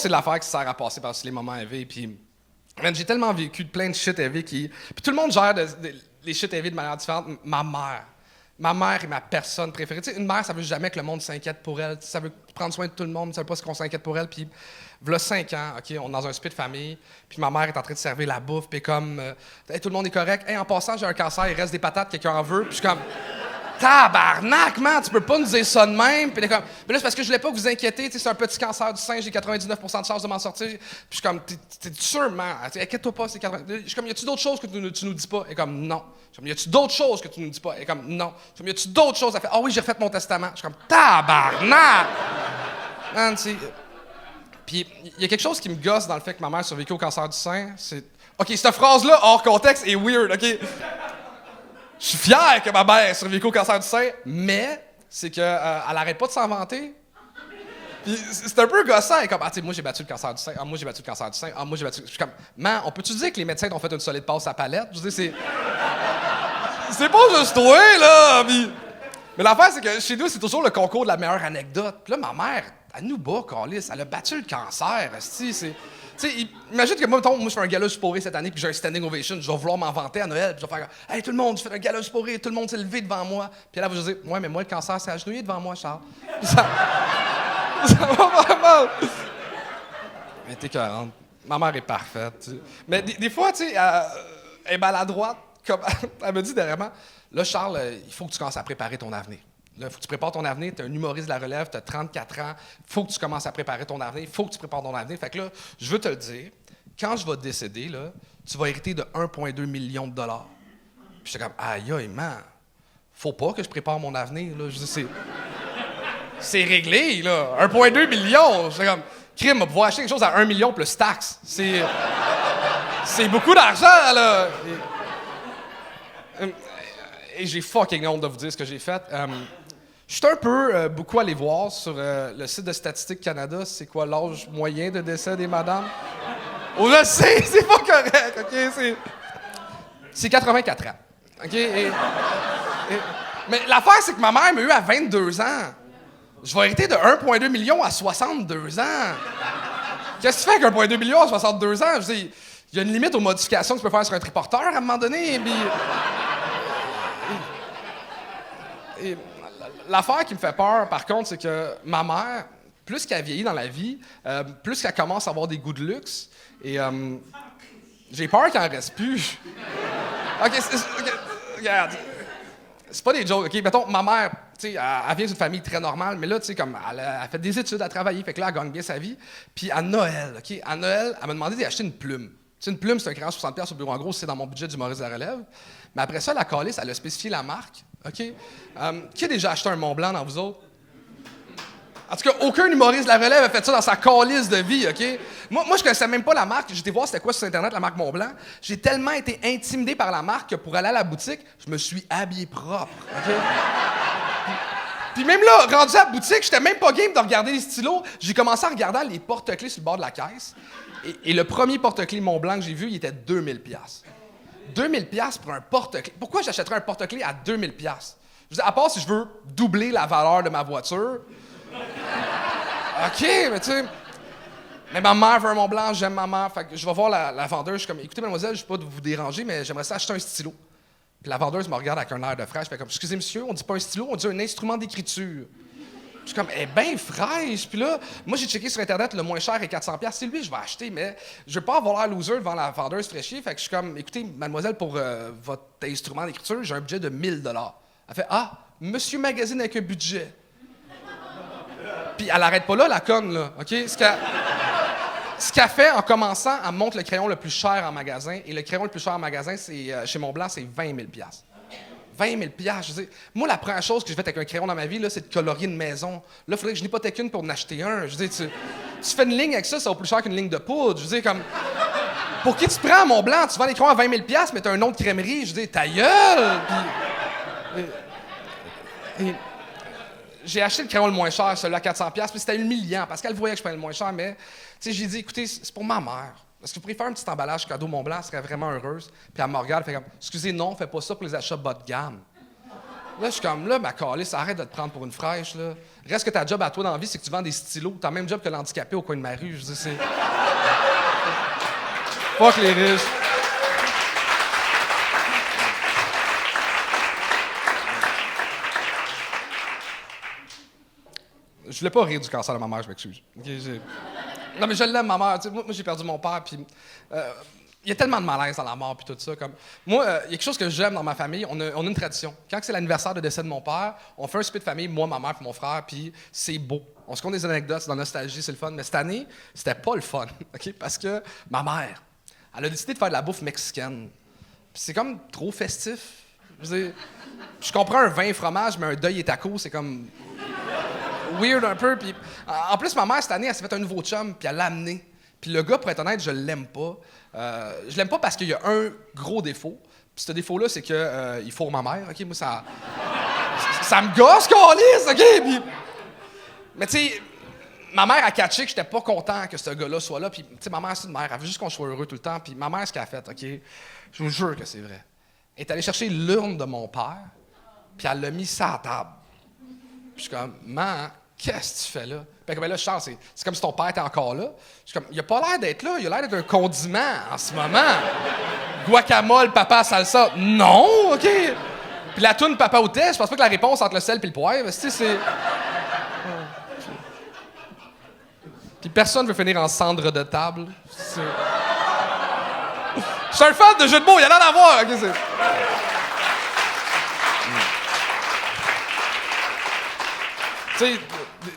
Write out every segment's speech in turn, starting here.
c'est de l'affaire qui sert à passer par les moments heavy. Puis, man, j'ai tellement vécu de plein de shit heavy qui. Puis tout le monde gère les shit heavy de manière différente. Ma mère. Ma mère est ma personne préférée. Tu sais, une mère, ça veut jamais que le monde s'inquiète pour elle. Ça veut prendre soin de tout le monde. Ça veut pas qu'on s'inquiète pour elle. Puis, v'là 5 ans, OK, on est dans un spit de famille. Puis ma mère est en train de servir la bouffe. Puis comme, hey, tout le monde est correct. Hey, en passant, j'ai un cancer, il reste des patates, quelqu'un en veut. Puis je suis comme, tabarnak, man, tu peux pas nous dire ça de même. Puis comme, mais là, c'est parce que je voulais pas que vous inquiéter. Tu sais, c'est un petit cancer du sein, j'ai 99% de chance de m'en sortir. Puis je suis comme, t'es sûr, man? Inquiète-toi pas, c'est 80. Je suis comme, y a-tu d'autres choses que tu nous dis pas? Et comme, non. Je suis comme, y a-tu d'autres choses que tu nous dis pas? Et comme, non. Je suis comme, y a-tu d'autres choses à faire? Ah oui, j'ai refait mon testament. Je suis comme, tabarnak! Man, tu sais. Puis il y a quelque chose qui me gosse dans le fait que ma mère a survécu au cancer du sein. C'est. OK, cette phrase-là, hors contexte, est weird, OK? Je suis fier que ma mère ait survécu au cancer du sein, mais c'est qu'elle arrête pas de s'en vanter. Puis c'est un peu gossant. Elle est comme, ah, tu sais, moi j'ai battu le cancer du sein. Ah, moi j'ai battu le cancer du sein. Ah, moi j'ai battu. Je suis comme, man, on peut-tu dire que les médecins t'ont fait une solide passe à palette? Je veux dire, c'est pas juste toi, là! Puis. Mais l'affaire, c'est que chez nous, c'est toujours le concours de la meilleure anecdote. Puis là, ma mère, elle nous bat, câlisse. Elle a battu le cancer, esti. Tu sais, imagine que moi, je fais un gala Sporé cette année, puis j'ai un standing ovation. Je vais vouloir m'en vanter à Noël, puis je vais faire « Hey, tout le monde, je fais un gala Sporé, tout le monde s'est levé devant moi. » Puis là, elle va dire « Ouais, mais moi, le cancer, c'est agenouillé devant moi, Charles. » Ça va vraiment... Mais t'es 40. Ma mère est parfaite. Tu sais. Mais des fois, tu sais, elle est maladroite. Comme, elle me dit dernièrement, là, Charles, il faut que tu commences à préparer ton avenir. Il faut que tu prépares ton avenir. Tu es un humoriste de la relève, tu as 34 ans. Il faut que tu commences à préparer ton avenir. Il faut que tu prépares ton avenir. Fait que là, je veux te le dire, quand je vais décéder, là, tu vas hériter de 1,2 million de dollars. Puis j'étais comme, aïe, aïe, man, faut pas que je prépare mon avenir. Là. Je dis, c'est réglé, là. 1,2 million. J'étais comme, crime, va pouvoir acheter quelque chose à 1 million plus taxes. C'est beaucoup d'argent, là. Et j'ai fucking honte de vous dire ce que j'ai fait. Je suis un peu beaucoup allé voir sur le site de Statistique Canada, c'est quoi l'âge moyen de décès des madames. Oh, je sais, c'est pas correct, OK? C'est 84 ans, OK? Mais l'affaire, c'est que ma mère m'a eu à 22 ans. Je vais hériter de 1,2 million à 62 ans. Qu'est-ce que tu fais avec 1,2 million à 62 ans? Je veux dire, il y a une limite aux modifications que tu peux faire sur un triporteur à un moment donné, puis... Et l'affaire qui me fait peur, par contre, c'est que ma mère, plus qu'elle vieillit dans la vie, plus qu'elle commence à avoir des goûts de luxe, et j'ai peur qu'elle en reste plus. OK, regarde, c'est pas des jokes, OK? Mettons, ma mère, tu sais, elle vient d'une famille très normale, mais là, tu sais, comme, elle fait des études, elle a travaillé, fait que là, elle gagne bien sa vie. Puis à Noël, OK? À Noël, elle m'a demandé d'acheter une plume. Tu sais, une plume, c'est un crayon 60$ au bureau. En gros, c'est dans mon budget d'humoriste de la relève. Mais après ça, la calice, elle a spécifié la marque. OK? Qui a déjà acheté un Mont-Blanc dans vous autres? En tout cas, aucun humoriste de la relève a fait ça dans sa calice de vie, OK? Moi, je connaissais même pas la marque. J'étais voir c'était quoi sur Internet, la marque Mont-Blanc. J'ai tellement été intimidé par la marque que pour aller à la boutique, je me suis habillé propre, OK? Puis même là, rendu à la boutique, j'étais même pas game de regarder les stylos. J'ai commencé à regarder les porte-clés sur le bord de la caisse. Et le premier porte-clés Mont-Blanc que j'ai vu, il était 2000$. 2000$ pour un porte-clés. Pourquoi j'achèterais un porte-clés à 2000$? Je veux dire, à part si je veux doubler la valeur de ma voiture. OK, mais tu sais... Mais ma mère veut un Mont-Blanc, j'aime ma mère. Fait que je vais voir la vendeuse, je suis comme, écoutez, mademoiselle, je ne veux pas vous déranger, mais j'aimerais ça acheter un stylo. Puis la vendeuse me regarde avec un air de fraîche, je fais comme, excusez monsieur, on dit pas un stylo, on dit un instrument d'écriture. Je suis comme, elle est bien fraîche. Puis là, moi, j'ai checké sur Internet, le moins cher est 400$. C'est lui que je vais acheter, mais je veux pas avoir l'air loser devant la vendeuse fraîchie. Fait que je suis comme, écoutez, mademoiselle, pour votre instrument d'écriture, j'ai un budget de 1000$. Elle fait, ah, monsieur magazine avec un budget. Puis elle arrête pas là, la conne, là, OK? Ce qu'elle fait en commençant, elle montre le crayon le plus cher en magasin. Et le crayon le plus cher en magasin, c'est chez Montblanc, c'est 20 000$. 20 000$, je veux dire, moi, la première chose que je fais avec un crayon dans ma vie, là, c'est de colorier une maison. Là, il faudrait que je n'hypothèque une pour en acheter un. Je veux dire, tu fais une ligne avec ça, ça vaut plus cher qu'une ligne de poudre. Je veux dire, comme... Pour qui tu prends, Montblanc? Tu vends des crayons à 20 000$, mais t'as un nom de crèmerie. Je veux dire, ta gueule! Puis... j'ai acheté le crayon le moins cher, celui-là à 400$, puis c'était humiliant, parce qu'elle voyait que je prenais le moins cher, mais j'ai dit, écoutez, c'est pour ma mère. Est-ce que vous pourriez faire un petit emballage cadeau Mont-Blanc, elle serait vraiment heureuse. Puis elle me regarde, elle fait comme, excusez, non, fais pas ça pour les achats bas de gamme. Là, je suis comme, là, ma calisse, arrête de te prendre pour une fraîche, là. Reste que ta job à toi dans la vie, c'est que tu vends des stylos. T'as le même job que l'handicapé au coin de ma rue. Je dis, c'est... Fuck les riches. Je voulais pas rire du cancer de ma mère, je m'excuse. Non, mais je l'aime, ma mère. Moi, j'ai perdu mon père, puis... il y a tellement de malaise dans la mort puis tout ça. Comme moi, il y a quelque chose que j'aime dans ma famille. On a une tradition. Quand c'est l'anniversaire de décès de mon père, on fait un souper de famille, moi, ma mère et mon frère, puis c'est beau. On se compte des anecdotes, c'est dans la nostalgie, c'est le fun. Mais cette année, c'était pas le fun, ok? Parce que ma mère, elle a décidé de faire de la bouffe mexicaine. Puis c'est comme trop festif. Je veux dire, je comprends un vin fromage, mais un deuil et taco, c'est comme weird un peu. Puis en plus, ma mère cette année, elle s'est fait un nouveau chum, puis elle l'a amené. Puis le gars, pour être honnête, je l'aime pas. Je l'aime pas parce qu'il y a un gros défaut. Puis ce défaut-là, c'est que il fourre ma mère. Ok, moi ça me gosse, câlisse, ok. Puis, mais tu sais, ma mère a catché que j'étais pas content que ce gars-là soit là. Puis tu sais, ma mère c'est une mère, elle veut juste qu'on soit heureux tout le temps. Puis ma mère, ce qu'elle a fait, ok, je vous jure que c'est vrai. Elle est allée chercher l'urne de mon père, puis elle l'a mis sur la table. Puis je suis comme, maman, qu'est-ce que tu fais là? Puis ben là, je chante, c'est comme si ton père était encore là. Je suis comme, il a pas l'air d'être là, il a l'air d'être un condiment en ce moment. Guacamole, papa, salsa. Non, OK. Puis la toune papa au thé, je pense pas que la réponse entre le sel et le poivre, c'est... Puis personne veut finir en cendre de table. Je suis un fan de jeux de mots, il y en a à avoir. OK, tu sais,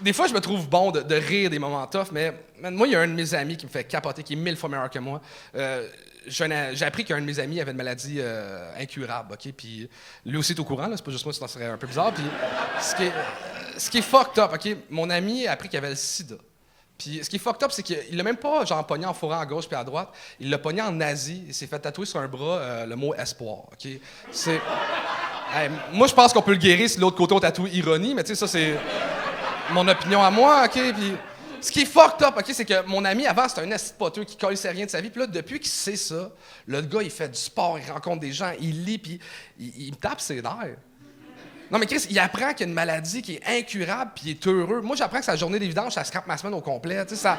des fois, je me trouve bon de rire des moments tough, mais moi, il y a un de mes amis qui me fait capoter, qui est 1000 fois meilleur que moi. J'ai appris qu'un de mes amis avait une maladie incurable, OK? Puis lui aussi est au courant, là, c'est pas juste moi, sinon ça serait un peu bizarre. Puis ce qui est fucked up, OK? Mon ami a appris qu'il avait le sida. Puis ce qui est fucked up, c'est qu'il l'a même pas genre pogné en fourrant à gauche puis à droite. Il l'a pogné en Asie. Il s'est fait tatouer sur un bras le mot espoir, OK? C'est... Hey, moi, je pense qu'on peut le guérir si de l'autre côté on tatoue ironie, mais tu sais, ça, c'est mon opinion à moi, OK? Puis ce qui est fucked up, OK, c'est que mon ami, avant, c'était un esti de poteux qui collait rien de sa vie. Puis là, depuis qu'il sait ça, le gars, il fait du sport, il rencontre des gens, il lit, puis il me tape ses nerfs. Non, mais Chris, il apprend qu'il y a une maladie qui est incurable, puis il est heureux. Moi, j'apprends que sa journée des vidanges, ça scrape ma semaine au complet. Tu sais, ça...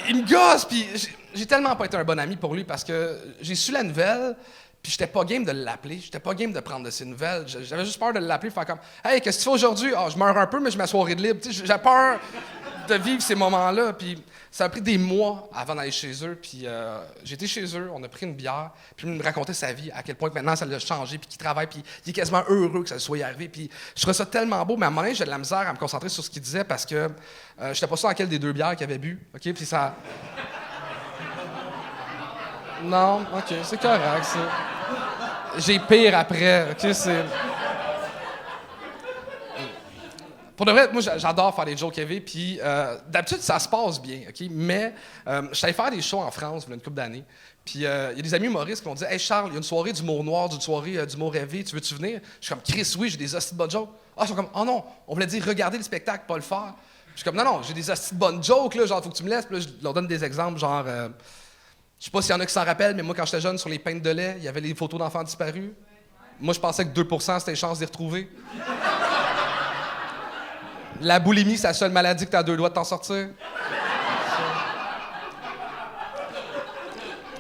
Il me gosse, puis j'ai tellement pas été un bon ami pour lui parce que j'ai su la nouvelle, puis j'étais pas game de l'appeler, j'étais pas game de prendre de ses nouvelles. J'avais juste peur de l'appeler, faire comme « Hey, qu'est-ce que tu fais aujourd'hui? » Ah, je meurs un peu, mais je m'assoirai de libre. Tu sais, j'ai peur de vivre ces moments-là, puis ça a pris des mois avant d'aller chez eux, puis j'étais chez eux, on a pris une bière, puis il me racontait sa vie, à quel point maintenant ça l'a changé, puis qu'il travaille, puis il est quasiment heureux que ça soit arrivé, puis je trouvais ça tellement beau, mais à un moment donné, j'ai de la misère à me concentrer sur ce qu'il disait parce que j'étais pas sûr dans quelle des deux bières qu'il avait bu, OK? Puis ça... Non, OK, c'est correct, ça. J'ai pire après, OK? C'est... Pour de vrai, moi, j'adore faire des jokes heavy, puis d'habitude, ça se passe bien, OK? Mais je suis allé faire des shows en France, il y a une couple d'années, puis il y a des amis humoristes qui m'ont dit « Hey Charles, il y a une soirée d'humour noir, une soirée d'humour rêvé, tu veux-tu venir? » Je suis comme « Chris, oui, j'ai des hosties de bonnes jokes. » Ah, ils sont comme « Oh non, on voulait dire regarder le spectacle, pas le faire. » Je suis comme « Non, j'ai des hosties de bonnes jokes, là, genre, faut que tu me laisses. » Puis là, je leur donne des exemples, genre... je sais pas s'il y en a qui s'en rappellent, mais moi, quand j'étais jeune, sur les peintes de lait, il y avait les photos d'enfants disparus. Moi, je pensais que 2% c'était les chances d'y retrouver. La boulimie, c'est la seule maladie que t'as 2 doigts de t'en sortir.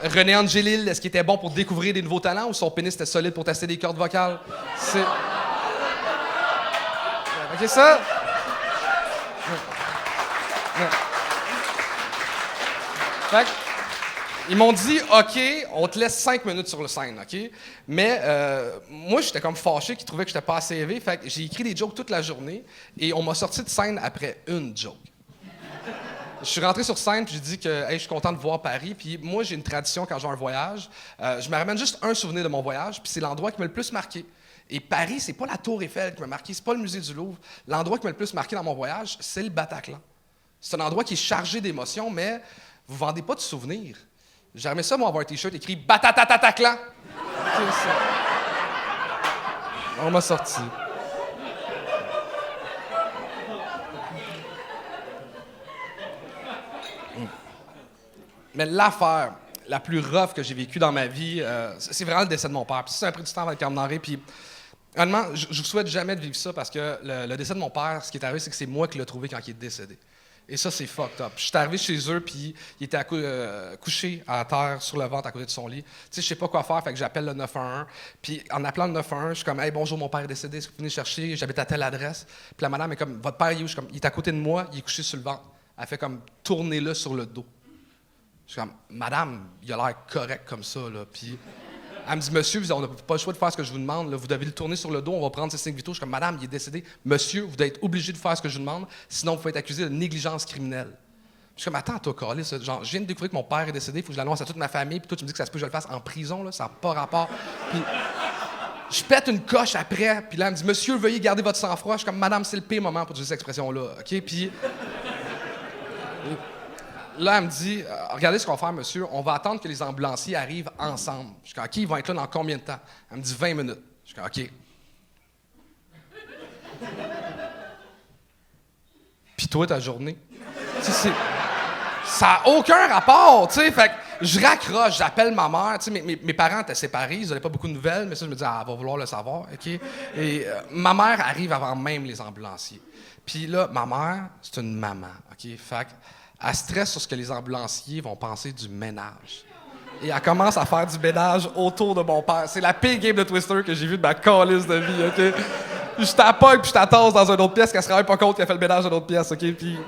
René Angélil, est-ce qu'il était bon pour découvrir des nouveaux talents ou son pénis était solide pour tester des cordes vocales? C'est... OK, ça? Fait que, ils m'ont dit, OK, on te laisse 5 minutes sur le scène, OK? Mais moi, j'étais comme fâché qu'ils trouvaient que j'étais pas assez élevé. Fait que j'ai écrit des jokes toute la journée et on m'a sorti de scène après une joke. Je suis rentré sur scène puis j'ai dit que hey, je suis content de voir Paris. Puis moi, j'ai une tradition quand j'ai un voyage. Je me ramène juste un souvenir de mon voyage, puis c'est l'endroit qui m'a le plus marqué. Et Paris, c'est pas la Tour Eiffel qui m'a marqué, c'est pas le musée du Louvre. L'endroit qui m'a le plus marqué dans mon voyage, c'est le Bataclan. C'est un endroit qui est chargé d'émotions, mais vous vendez pas de souvenirs. J'aimerais ça, moi, avoir un T-shirt écrit « Batatatataclan ». On m'a sorti. Mais l'affaire la plus rough que j'ai vécue dans ma vie, c'est vraiment le décès de mon père. Puis ça a pris du temps avec Carmenaré, puis Honnêtement, je vous souhaite jamais de vivre ça parce que le décès de mon père, ce qui est arrivé, c'est que c'est moi qui l'ai trouvé quand il est décédé. Et ça, c'est fucked up. Je suis arrivé chez eux, puis il était couché à terre, sur le ventre, à côté de son lit. Tu sais, je sais pas quoi faire, fait que j'appelle le 911. Puis en appelant le 911, je suis comme « Hey, bonjour, mon père est décédé, est-ce que vous venez chercher? J'habite à telle adresse. » Puis la madame est comme « Votre père, il est où? » Je suis comme « Il est à côté de moi, il est couché sur le ventre. » Elle fait comme « Tournez-le sur le dos. » Je suis comme « Madame, il a l'air correct comme ça, là. » Puis elle me dit « Monsieur, on n'a pas le choix de faire ce que je vous demande. Là. Vous devez le tourner sur le dos, on va prendre ses signes vitaux. » Je suis comme « Madame, il est décédé. Monsieur, vous devez être obligé de faire ce que je vous demande, sinon vous pouvez être accusé de négligence criminelle. » Je suis comme, attends, toi, Carlis, genre, je viens de découvrir que mon père est décédé, il faut que je l'annonce à toute ma famille, puis toi, tu me dis que ça se peut que je le fasse en prison, là, ça n'a pas rapport. Puis, je pète une coche après, puis là, elle me dit, monsieur, veuillez garder votre sang-froid. Je suis comme, madame, c'est le pire moment pour utiliser cette expression-là, OK? Puis, là, elle me dit, regardez ce qu'on va faire, monsieur, on va attendre que les ambulanciers arrivent ensemble. Je suis comme, OK, ils vont être là dans combien de temps? Elle me dit, 20 minutes. Je suis comme, OK. Puis toi, ta journée? Ça n'a aucun rapport, tu sais. Fait que je raccroche, j'appelle ma mère. Tu sais, mes parents étaient séparés, ils n'avaient pas beaucoup de nouvelles, mais ça, je me dis, elle va vouloir le savoir, OK? Et ma mère arrive avant même les ambulanciers. Puis là, ma mère, c'est une maman, OK? Fait qu'elle stresse sur ce que les ambulanciers vont penser du ménage. Et elle commence à faire du ménage autour de mon père. C'est la pire game de Twister que j'ai vue de ma calisse de vie, OK? Je t'appogne puis je t'attasse dans une autre pièce qu'elle se rend pas compte qu'elle fait le ménage dans une autre pièce, OK? Puis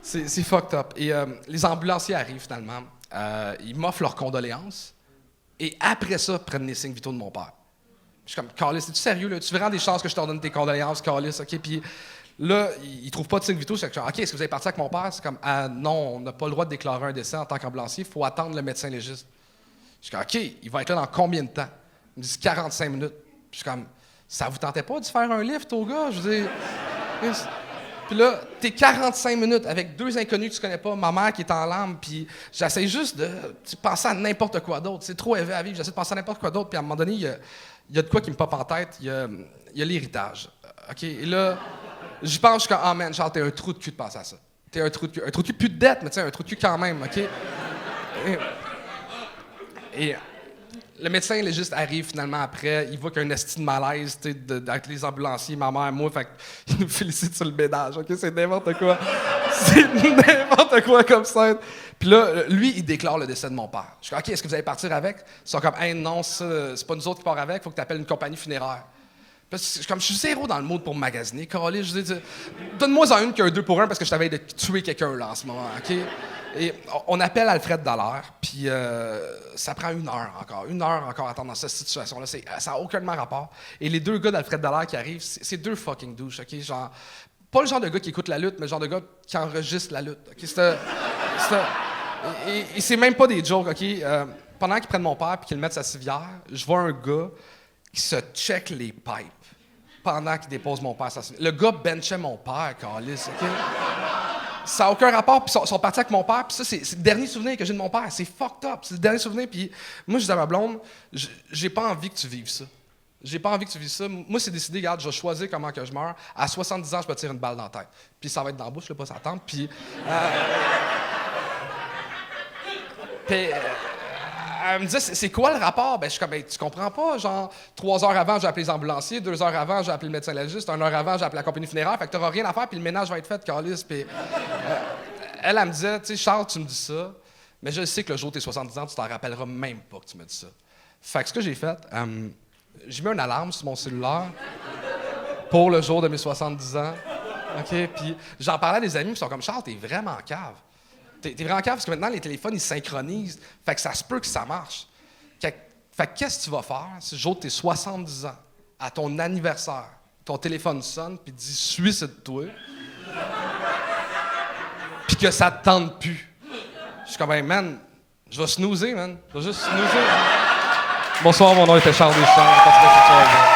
c'est fucked up. Et les ambulanciers arrivent finalement. Ils m'offrent leurs condoléances. Et après ça, prennent les signes vitaux de mon père. Je suis comme, Carlis, es-tu sérieux, là? Tu veux rendre des chances que je te redonne tes condoléances, Carlis, OK? Puis là, ils trouvent pas de signes vitaux. C'est que, OK, est-ce que vous avez parti avec mon père? C'est comme, non, on n'a pas le droit de déclarer un décès en tant qu'ambulancier. Il faut attendre le médecin légiste. Je suis comme, OK, il va être là dans combien de temps? Ils me disent 45 minutes. Puis je suis comme, ça vous tentait pas de faire un lift au gars? Je veux dire. Puis là, t'es 45 minutes avec deux inconnus que tu connais pas, ma mère qui est en larmes, puis j'essaie juste de penser à n'importe quoi d'autre. C'est trop élevé à vivre, j'essaie de penser à n'importe quoi d'autre, puis à un moment donné, il y a de quoi qui me pop en tête, il y a l'héritage. OK? Et là, j'y pense, je suis comme, ah man, Charles, t'es un trou de cul de penser à ça. T'es un trou de cul. Un trou de cul, plus de dette, mais tu sais, un trou de cul quand même, OK? Et le médecin légiste arrive finalement après, il voit qu'il y a un esti de malaise avec les ambulanciers, ma mère, moi, fait qu'il nous félicite sur le ménage, OK? C'est n'importe quoi. C'est n'importe quoi comme ça. Puis là, lui, il déclare le décès de mon père. Je dis, OK, est-ce que vous allez partir avec? Ils sont comme, hey, non, c'est pas nous autres qui part avec, il faut que tu appelles une compagnie funéraire. Puis comme je suis zéro dans le mood pour magasiner, Carlis, je dis, donne-moi-en une qui a un 2 pour 1 parce que je t'avais de tuer quelqu'un là en ce moment, OK? Et on appelle Alfred Dallaire, puis ça prend 1 heure encore à attendre dans cette situation-là. Ça n'a aucunement rapport. Et les 2 gars d'Alfred Dallaire qui arrivent, c'est 2 fucking douches, OK? Genre, pas le genre de gars qui écoute la lutte, mais le genre de gars qui enregistre la lutte, OK? Et c'est même pas des jokes, OK? Pendant qu'ils prennent mon père et qu'ils le mettent sa civière, je vois un gars qui se check les pipes pendant qu'il dépose mon père sa civière. Le gars benchait mon père, Carlis, OK? Ça n'a aucun rapport, puis ils sont partis avec mon père, puis ça, c'est le dernier souvenir que j'ai de mon père. C'est fucked up, c'est le dernier souvenir, puis moi, je dis à ma blonde, j'ai pas envie que tu vives ça. J'ai pas envie que tu vives ça. Moi, c'est décidé, regarde, je vais choisir comment que je meurs. À 70 ans, je peux tirer une balle dans la tête. Puis ça va être dans la bouche, là, pas s'attendre, puis... elle me disait, c'est quoi le rapport? Ben, je suis comme, ben, tu comprends pas? Genre, 3 heures avant, j'ai appelé les ambulanciers, 2 heures avant, j'ai appelé le médecin légiste, 1 heure avant, j'ai appelé la compagnie funéraire, fait que t'auras rien à faire, puis le ménage va être fait, Carlis. Puis elle me disait, tu sais, Charles, tu me dis ça, mais je sais que le jour où t'es 70 ans, tu t'en rappelleras même pas que tu me dis ça. Fait que ce que j'ai fait, j'ai mis une alarme sur mon cellulaire pour le jour de mes 70 ans. OK? Puis j'en parlais à des amis, qui sont comme, Charles, t'es vraiment cave. T'es vraiment cave parce que maintenant, les téléphones, ils synchronisent. Fait que ça se peut que ça marche. Fait que qu'est-ce que tu vas faire si le jour de tes 70 ans, à ton anniversaire, ton téléphone sonne puis dit « suicide-toi » puis que ça te tente plus? Je suis comme « hey, man, je vais snoozer, man. Je vais juste snoozer. » Bonsoir, mon nom était Charles Deschamps.